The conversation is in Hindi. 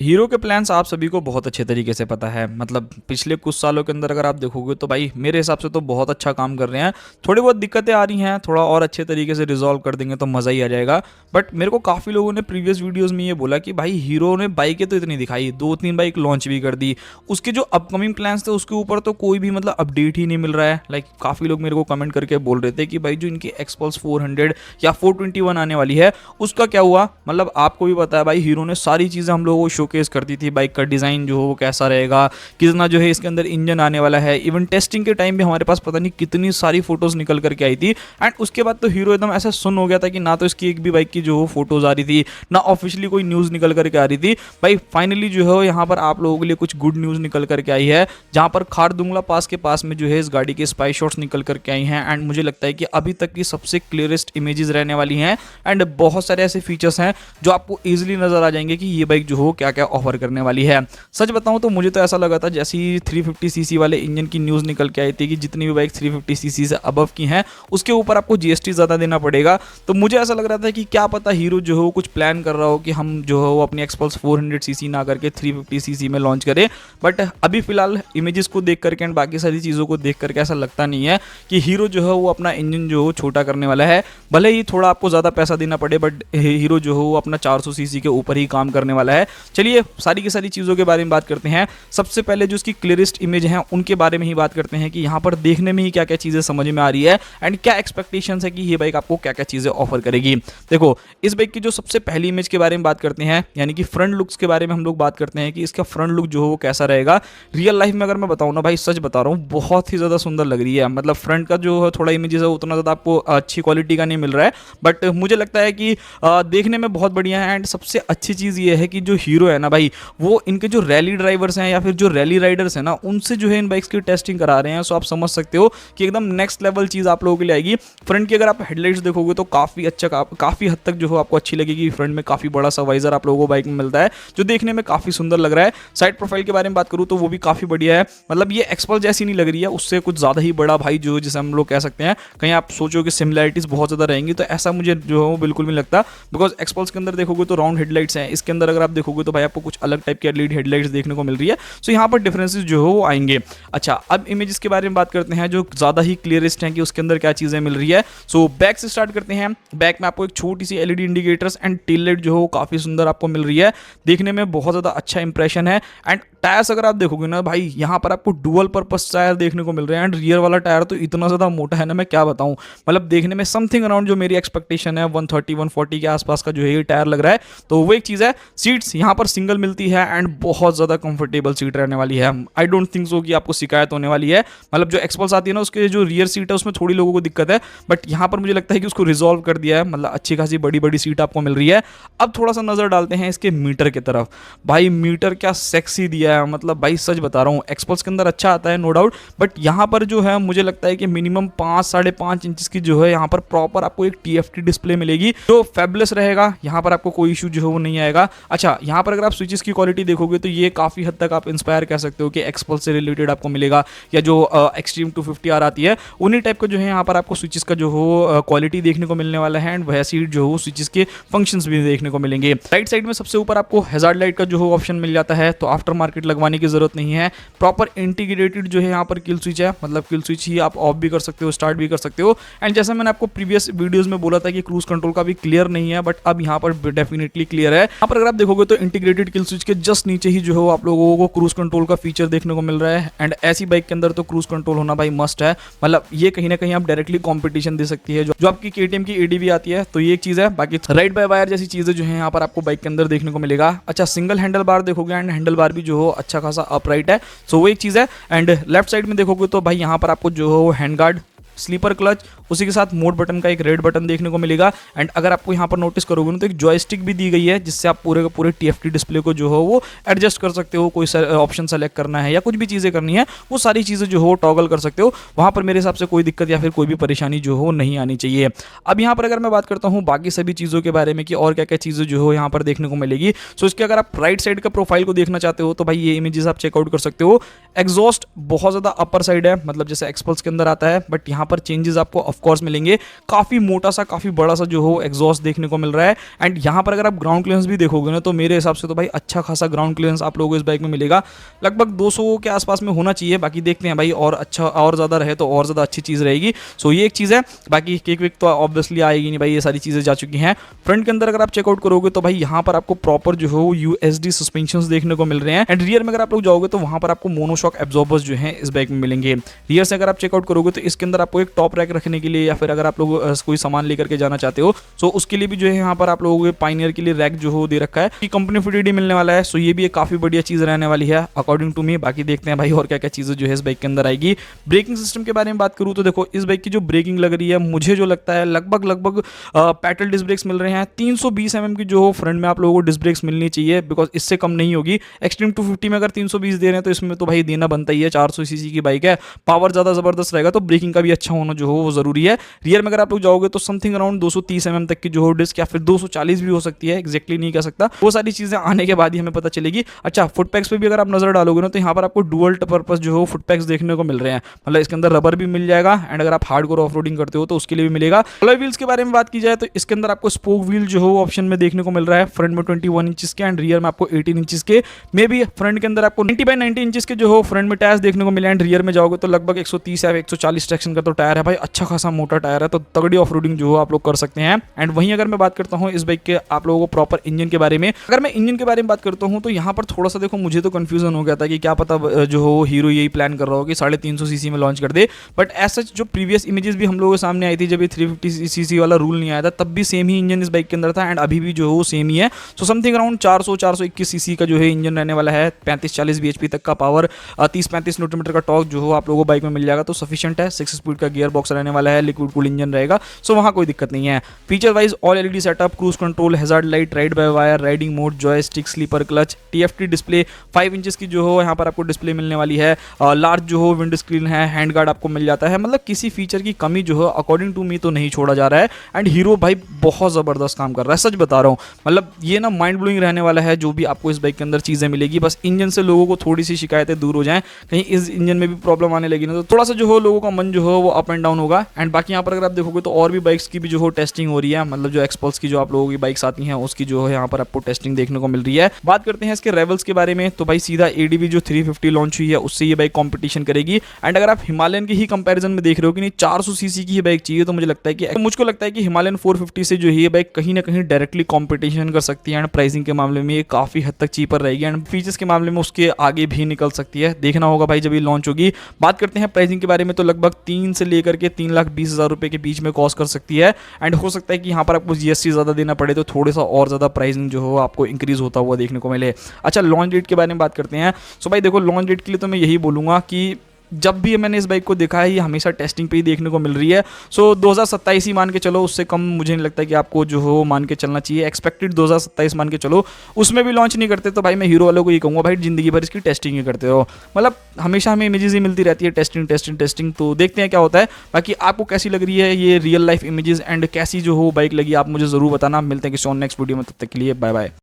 हीरो के प्लान्स आप सभी को बहुत अच्छे तरीके से पता है। मतलब पिछले कुछ सालों के अंदर अगर आप देखोगे तो भाई मेरे हिसाब से तो बहुत अच्छा काम कर रहे हैं। थोड़ी बहुत दिक्कतें आ रही हैं, थोड़ा और अच्छे तरीके से रिजॉल्व कर देंगे तो मज़ा ही आ जाएगा। बट मेरे को काफ़ी लोगों ने प्रीवियस वीडियोस में ये बोला कि भाई हीरो ने बाइकें तो इतनी दिखाई, 2-3 बाइक लॉन्च भी कर दी, उसके जो अपकमिंग प्लान्स थे उसके ऊपर तो कोई भी मतलब अपडेट ही नहीं मिल रहा है। लाइक काफ़ी लोग मेरे को कमेंट करके बोल रहे थे कि भाई जो इनकी एक्सपल्स 400 या 421 आने वाली है उसका क्या हुआ। मतलब आपको भी पता है भाई हीरो ने सारी चीज़ें हम लोगों को शोकेस कर दी थी, बाइक का डिज़ाइन जो हो वो कैसा रहेगा, कितना जो है इसके अंदर इंजन आने वाला है। इवन टेस्टिंग के टाइम भी हमारे पास पता नहीं कितनी सारी फोटोज निकल करके आई थी। एंड उसके बाद तो हीरो एकदम ऐसा सुन हो गया था कि ना तो इसकी एक भी बाइक की जो हो फोटोज आ रही थी, ना ऑफिशियली कोई न्यूज़ निकल करके आ रही थी। भाई फाइनली जो है यहाँ पर आप लोगों के लिए कुछ गुड न्यूज़ निकल करके आई है, जहाँ पर खारदुंगला पास के पास में जो है इस गाड़ी के स्पाई शॉट्स निकल करके आई हैं। एंड मुझे लगता है कि अभी तक की सबसे क्लियरेस्ट इमेजेस रहने वाली हैं। एंड बहुत सारे ऐसे फीचर्स हैं जो आपको ईजिली नजर आ जाएंगे कि ये बाइक जो हो क्या क्या ऑफर करने वाली है। सच बताऊं तो मुझे तो ऐसा लगा था जैसे ही 350 सीसी वाले इंजन की न्यूज़ निकल के आई थी कि जितनी भी बाइक 350 सीसी से अबव की हैं उसके ऊपर आपको जीएसटी ज़्यादा देना पड़ेगा। तो मुझे ऐसा लग रहा था कि क्या पता हीरो जो हो कुछ प्लान कर रहा हो कि हम जो हो अपनी एक्सपल्स 400 सीसी ना करके 350 सीसी में लॉन्च करें। बट अभी फिलहाल इमेजेस को देख करके एंड बाकी सारी चीज़ों को देख करके ऐसा लगता नहीं है कि हीरो जो है वो अपना इंजन जो हो छोटा करने वाला है। भले ही थोड़ा आपको ज़्यादा पैसा देना पड़े बट हीरो जो हो वो अपना 400 सीसी के ऊपर ही काम करने वाला है। चलिए सारी की सारी चीज़ों के बारे में बात करते हैं। सबसे पहले जो इसकी क्लियरेस्ट इमेज है उनके बारे में ही बात करते हैं कि यहाँ पर देखने में ही क्या क्या चीज़ें समझ में आ रही है एंड क्या एक्सपेक्टेशंस है कि ये बाइक आपको क्या क्या चीज़ें ऑफर करेगी। देखो इस बाइक की जो सबसे पहली इमेज के बारे में बात करते हैं, यानी कि फ्रंट लुक्स के बारे में हम लोग बात करते हैं कि इसका फ्रंट लुक जो हो वो कैसा रहेगा। रियल लाइफ में अगर मैं बताऊँ ना भाई, सच बता रहा हूँ, बहुत ही ज़्यादा सुंदर लग रही है। मतलब फ्रंट का जो है थोड़ा इमेजेस है उतना ज़्यादा आपको अच्छी क्वालिटी का नहीं मिल रहा है, बट मुझे लगता है कि देखने में बहुत बढ़िया है। एंड सबसे अच्छी चीज़ ये है कि जो हीरो है ना भाई, वो इनके जो रैली ड्राइवर्स हैं या फिर जो रैली राइडर्स हैं ना, उनसे जो है इन बाइक्स की टेस्टिंग करा रहे हैं। सो आप समझ सकते हो कि एकदम नेक्स्ट लेवल चीज़ आप लोगों के लिए आएगी। फ्रंट की अगर आप हेडलाइट्स देखोगे तो काफ़ी अच्छा, काफ़ी हद तक जो हो आपको अच्छी लगेगी। फ्रंट में काफ़ी बड़ा सा वाइजर आप लोगों को बाइक में मिलता है जो देखने में काफ़ी सुंदर लग रहा है। साइड प्रोफाइल के बारे में बात करूँ तो वो भी काफ़ी बढ़िया है। मतलब ये एक्सपल्स जैसी नहीं लग रही है, उससे कुछ ज़्यादा ही बड़ा भाई जो जिसे हम लोग कह सकते हैं। कहीं आप सोचो कि सिमिलैरिटीज़ बहुत ज़्यादा रहेंगी, तो ऐसा मुझे जो है वो बिल्कुल नहीं लगता। बिकॉज एक्सपल्स के अंदर देखोगे तो राउंड हेडलाइट्स हैं, इसके अंदर अगर आप देखोगे तो भाई आपको कुछ अलग टाइप की एलईडी हेडलाइट्स देखने को मिल रही है। सो यहाँ पर डिफरेंसेस जो है वो आएंगे। अच्छा, अब इमेजेस के बारे में बात करते हैं जो ज़्यादा ही क्लियरेस्ट हैं कि उसके अंदर क्या चीज़ें मिल रही है। सो बैक से स्टार्ट करते हैं। बैक में आपको एक छोटी सी LED indicators and tail light जो हो काफ़ी सुंदर आपको मिल रही है, देखने में बहुत ज़्यादा अच्छा इंप्रेशन है। एंड टायर्स अगर आप देखोगे ना भाई, यहाँ पर आपको डुअल पर्पस टायर देखने को मिल रहे हैं। एंड रियर वाला टायर तो इतना ज़्यादा मोटा है ना, मैं क्या बताऊँ। मतलब देखने में समथिंग अराउंड जो मेरी एक्सपेक्टेशन है 130-140 के आसपास का जो है ये टायर लग रहा है। तो वो एक चीज़ है। सीट्स यहाँ पर सिंगल मिलती है एंड बहुत ज़्यादा कंफर्टेबल सीट रहने वाली है। आई डोंट थिंक सो कि आपको शिकायत होने वाली है। मतलब जो एक्सपल्स आती है ना उसके जो रियर सीट है उसमें थोड़ी लोगों को दिक्कत है, बट यहाँ पर मुझे लगता है कि उसको रिजॉल्व कर दिया है। मतलब अच्छी खासी बड़ी बड़ी सीट आपको मिल रही है। अब थोड़ा सा नज़र डालते हैं इसके मीटर की तरफ। भाई मीटर क्या सेक्सी दिया है। मतलब भाई सच बता रहा हूँ, एक्सपल्स के अंदर अच्छा आता है नो डाउट, बट यहाँ पर जो है मुझे लगता है कि मिनिमम 5-5.5 इंच की जो है यहाँ पर प्रॉपर आपको एक TFT डिस्प्ले मिलेगी जो फेबलेस रहेगा। यहाँ पर आपको कोई इशू जो है वो नहीं आएगा। अच्छा, यहाँ पर अगर आप स्विचेस की क्वालिटी देखोगे तो ये काफ़ी हद तक आप इंस्पायर कह सकते हो कि एक्सपल्स से रिलेटेड आपको मिलेगा, या जो एक्सट्रीम 250R आती है उन्हीं टाइप का जो है यहाँ पर आपको स्विचेस का जो हो क्वालिटी देखने को मिलने वाला है। एंड वैसे ही जो हो स्विचेस के फंक्शंस भी देखने को मिलेंगे। राइट साइड में सबसे ऊपर आपको हैजार्ड लाइट का जो हो ऑप्शन मिल जाता है, तो आफ्टर मार्केट लगवाने की जरूरत नहीं है। प्रॉपर इंटीग्रेटेड जो है यहाँ पर किल स्विच है। मतलब किल स्विच ही आप ऑफ भी कर सकते हो, स्टार्ट भी कर सकते हो। एंड जैसा मैंने आपको प्रीवियस वीडियोस में बोला था कि क्रूज कंट्रोल का भी क्लियर नहीं है, बट अब यहाँ पर डेफिनेटली क्लियर है। यहाँ पर अगर आप देखोगे तो इंटीग्रेटेड किल स्विच के जस्ट नीचे ही जो है आप लोगों को क्रूज कंट्रोल का फीचर देखने को मिल रहा है। एंड ऐसी बाइक के अंदर तो क्रूज कंट्रोल होना भाई मस्ट है। मतलब ये कहीं ना कहीं आप डायरेक्टली कंपटीशन दे सकती है जो आपकी KTM की ADV आती है, तो ये एक चीज़ है। बाकी राइड बाय वायर जैसी चीज़ें जो है यहाँ पर आपको बाइक के अंदर देखने को मिलेगा। अच्छा, सिंगल हैंडल बार देखोगे एंड हैंडल बार भी जो हो अच्छा खासा अपराइट है, सो वो एक चीज़ है। एंड लेफ्ट साइड में देखोगे तो भाई यहाँ पर आपको जो हो हैंड गार्ड, स्लीपर क्लच, उसी के साथ मोड बटन का एक रेड बटन देखने को मिलेगा। एंड अगर आपको यहाँ पर नोटिस करोगे ना तो एक जॉयस्टिक भी दी गई है जिससे आप पूरे का पूरे TFT डिस्प्ले को जो हो वो एडजस्ट कर सकते हो। कोई ऑप्शन सेलेक्ट करना है या कुछ भी चीज़ें करनी है वो सारी चीज़ें जो हो टॉगल कर सकते हो। वहाँ पर मेरे हिसाब से कोई दिक्कत या फिर कोई भी परेशानी जो हो नहीं आनी चाहिए। अब यहाँ पर अगर मैं बात करता हूँ बाकी सभी चीज़ों के बारे में कि और क्या क्या चीज़ें जो हो यहाँ पर देखने को मिलेगी, सो इसके अगर आप राइट साइड का प्रोफाइल को देखना चाहते हो तो भाई ये इमेजेस आप चेकआउट कर सकते हो। एग्जॉस्ट बहुत ज़्यादा अपर साइड है, मतलब जैसे एक्सपल्स के अंदर आता है, बट यहाँ पर चेंजेस आपको ऑफकोर्स मिलेंगे। काफ़ी मोटा सा, काफ़ी बड़ा सा जो हो एग्जॉस्ट देखने को मिल रहा है। एंड यहाँ पर अगर आप ग्राउंड क्लियरेंस भी देखोगे ना, तो मेरे हिसाब से तो भाई अच्छा खासा ग्राउंड क्लियरेंस आप लोगों को इस बाइक में मिलेगा। लगभग 200 के आसपास में होना चाहिए। बाकी देखते हैं भाई, और अच्छा और ज़्यादा रहे तो और ज़्यादा अच्छी चीज़ रहेगी। सो ये एक चीज़ है। बाकी केक वेक तो ऑब्वियसली आएगी नहीं भाई, ये सारी चीज़ें जा चुकी हैं। फ्रंट के अंदर अगर आप चेकआउट करोगे तो भाई यहाँ पर आपको प्रॉपर जो हो यूएसडी सस्पेंशन देखने को मिल रहे हैं। एंड रियर में अगर आप लोग जाओगे तो वहाँ पर आपको मोनोशॉक एब्जॉर्बर्स जो हैं इस बाइक में मिलेंगे। रियर से अगर आप चेकआउट करोगे तो इसके अंदर आपको एक टॉप रैक रखने के लिए, या फिर अगर आप लोग कोई सामान लेकर के जाना चाहते हो तो उसके लिए भी जो है यहाँ पर आप लोगों के पाइनियर के लिए रैक जो हो दे रखा है। कंपनी फिटेड मिलने वाला है। सो ये भी एक काफी बढ़िया चीज रहने वाली है अकॉर्डिंग टू मी। बाकी देखते हैं भाई और क्या क्या चीजें जो है इस बाइक के अंदर आएगी। ब्रेकिंग सिस्टम के बारे में बात करूँ तो देखो, इस बाइक की जो ब्रेकिंग लग रही है, मुझे जो लगता है लगभग पैडल डिस्क ब्रेक्स मिल रहे हैं। 320 mm की जो हो फ्रंट में आप लोगों को डिस्क ब्रेक्स मिलनी चाहिए, बिकॉज इससे कम नहीं होगी। एक्सट्रीम 250 में अगर 320 दे रहे हैं तो इसमें तो भाई देना बनता ही है। 400 सीसी की बाइक है, पावर ज्यादा जबरदस्त रहेगा, तो ब्रेकिंग का भी अच्छा होना जो हो वो जरूरी है। रियर में अगर आप लोग जाओगे तो समथिंग अराउंड 230 mm तक की जो हो डिस्क, या फिर 240 भी हो सकती है, एक्जैक्टली नहीं कह सकता। वो सारी चीजें आने के बाद ही हमें पता चलेगी। अच्छा, फुट पैक्स पे भी अगर आप नजर डालोगे ना तो यहाँ पर आपको डुअल पर्पस जो हो फुट पैक्स देखने को मिल रहे हैं। मतलब इसके अंदर रबर भी मिल जाएगा, एंड अगर आप हार्डकोर ऑफ रोडिंग करते हो तो उसके लिए भी मिलेगा। अलॉय व्हील्स के बारे में बात की जाए तो इसके अंदर आपको स्पोक व्हील जो हो ऑप्शन में देखने को मिल रहा है। फ्रंट में 21 इंचेस के एंड रियर में आपको 18 इंचेस के। मे भी फ्रंट के अंदर आपको 90/90 इंचेस के जो हो फ्रंट में टायर्स देखने को मिले, एंड रियर में जाओगे तो लगभग 130 या 140 ट्रैक्शन का तो टायर है भाई। अच्छा खासा मोटा टायर है, तो तगड़ी ऑफ रोडिंग जो हो आप लोग कर सकते हैं। एंड वहीं अगर मैं बात करता हूँ इस बाइक के आप लोगों को प्रॉपर इंजन के बारे में, अगर मैं इंजन के बारे में बात करता हूँ तो यहाँ पर थोड़ा सा देखो, मुझे तो कंफ्यूजन हो गया था कि क्या पता जो हो हीरो यही प्लान कर रहा हो कि 350 सीसी में लॉन्च कर दे। बट एज सच जो प्रीवियस इमेजेस भी हम लोगों के सामने आई थी, जब ये 350 सीसी वाला रूल नहीं आया था, तब भी सेम ही इंजन इस बाइक के अंदर था, एंड अभी भी जो हो सेम ही है। सो समथिंग अराउंड 421 सीसी का जो है इंजन रहने वाला है। 35-40 bhp तक का पावर, 30-35 न्यूटन का टॉर्क जो हो आप लोगों को बाइक में मिल जाएगा, तो सफिशिएंट है। 6 स्पीड का गियर बॉक्स रहने वाला है, लिक्विड कूल इंजन रहेगा, सो वहाँ कोई दिक्कत नहीं है। Feature wise all LED setup, cruise control, hazard light, ride by wire, riding mode, joystick, slipper clutch, TFT display, 5 inches की जो हो यहाँ पर आपको डिस्प्ले मिलने वाली है। लार्ज जो हो विंड स्क्रीन है, हैंड गार्ड आपको मिल जाता है। मतलब किसी फीचर की कमी जो है अकॉर्डिंग टू मी तो नहीं छोड़ा जा रहा है। एंड हीरो भाई बहुत जबरदस्त काम कर रहा है, सच बता रहा हूँ। मतलब ये ना माइंड ब्लोइंग रहने वाला है जो भी आपको इस बाइक के अंदर चीजें मिलेगी। बस इंजन से लोगों को थोड़ी सी शिकायतें दूर हो जाएं, कहीं इस इंजन में भी प्रॉब्लम आने लगी ना तो थोड़ा सा जो हो लोगों का मन जो हो वो अप एंड डाउन होगा। एंड बाकी यहाँ पर अगर आप देखोगे तो और भी बाइक्स की भी जो हो टेस्टिंग हो रही है। मतलब जो एक्सपल्स की जो आप लोगों की बाइक्स आती हैं उसकी जो है यहाँ पर आपको टेस्टिंग देखने को मिल रही है। बात करते हैं इसके रेवल्स के बारे में, तो भाई सीधा एडीवी जो 350 लॉन्च हुई है उससे ये बाइक कॉम्पिटिशन करेगी। एंड अगर आप हिमालयन की ही कंपैरिजन में देख रहे हो कि नहीं 400 सीसी की ही बाइक चाहिए, तो मुझको लगता है कि हिमालयन 450 से जो है ये बाइक कहीं ना कहीं डायरेक्टली कॉम्पिटिशन कर सकती है। एंड प्राइसिंग के मामले में ये काफी हद तक चीपर रहेगी, एंड फीचर्स के मामले में उसके आगे भी निकल सकती है। देखना होगा भाई जब ये लॉन्च होगी। बात करते हैं प्राइसिंग के बारे में, तो लगभग 3 से लेकर के 3,20,000 रुपए के बीच में कॉस्ट कर सकती है। एंड हो सकता है कि यहाँ पर आपको जीएसटी ज्यादा देना पड़े, तो थोड़ा सा और ज्यादा प्राइसिंग जो हो आपको इंक्रीज होता हुआ देखने को मिले। अच्छा, लॉन्च डेट के बारे में बात करते हैं। सो भाई देखो, लॉन्च डेट के लिए तो मैं यही बोलूंगा कि जब भी मैंने इस बाइक को देखा है ये हमेशा टेस्टिंग पे ही देखने को मिल रही है। सो 2027 ही मान के चलो, उससे कम मुझे नहीं लगता कि आपको जो हो मान के चलना चाहिए। एक्सपेक्टेड 2027 मान के चलो, उसमें भी लॉन्च नहीं करते तो भाई मैं हीरो वालों को ये कहूँगा भाई जिंदगी भर इसकी टेस्टिंग ही करते रहो। मतलब हमेशा हमें इमेजेस ही मिलती रहती है, टेस्टिंग। तो देखते हैं क्या होता है। बाकी आपको कैसी लग रही है ये रियल लाइफ इमेजेस, एंड कैसी जो हो बाइक लगी आप मुझे जरूर बताना। मिलते हैं किसी और नेक्स्ट वीडियो में, तब तक के लिए बाय बाय।